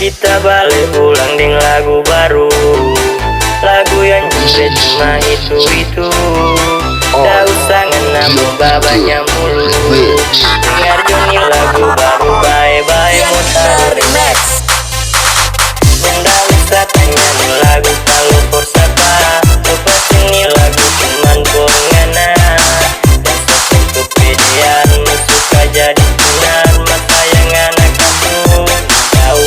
Kita balik ulang dengan lagu baru, lagu yang jempret cuma itu. Tak usah ngenambah babanya mulu. Dengar Joni lagu baru, bye-bye mutar remix. Nggak usah tanya nih lagu kalau for siapa. Lepas ini lagu cuman gorengan. Dan sosok kepedean suka jadi benar. Mata yang anak kamu tahu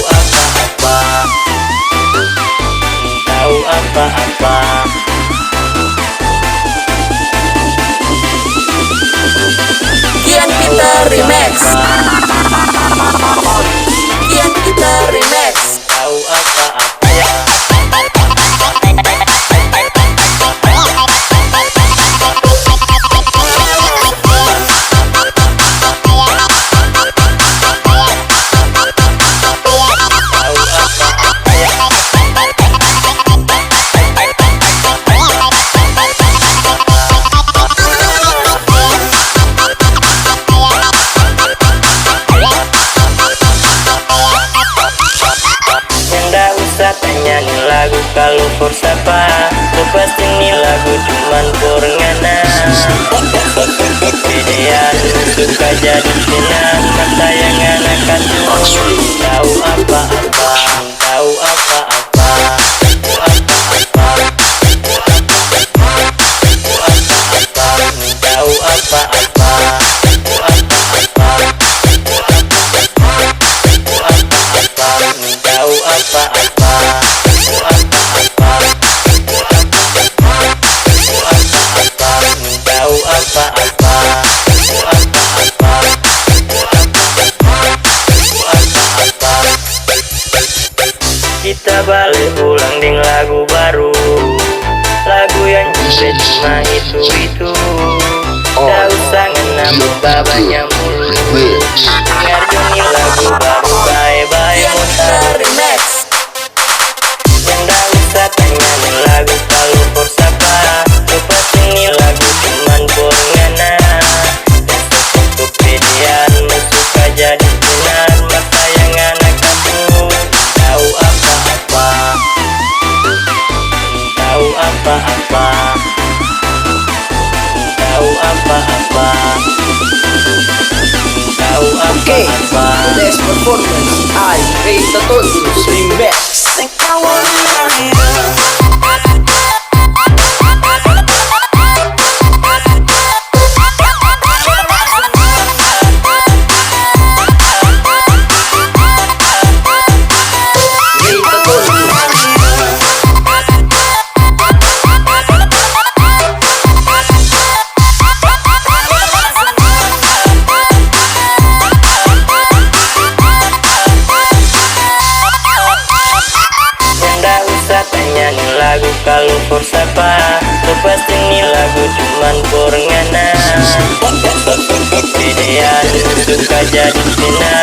apa-apa. Kian kita remix. Kian kita remix. Tahu apa-apa. Tanya nih lagu kalau for siapa. Lepas ini lagu cuman gorengan. Kepedean suka jadi senang. Mata yang anak kandung tahu apa-apa. Tahu apa-apa. Tahu apa-apa. Tahu apa-apa. Kita balik ulang dengan lagu baru, lagu yang jempret cuma itu. Tak usah ngenambah babanya mulu. Dengar Joni lagu baru, bye-bye mutar remix. Nggak usah tanya nih lagu kalau for siapa. Lepas ini lagu cuman gorengan. Dan sosok kepedean suka jadi benar. Mata yang anak kamu tahu apa-apa. Tahu apa-apa. Tahu apa-apa. Tahu apa-apa. Today's performance I Rita Toldos remix. Think I wanna marry you. Lagu kalau for siapa. Lepas ini lagu cuman gorengan. Kepedean suka jadi senang.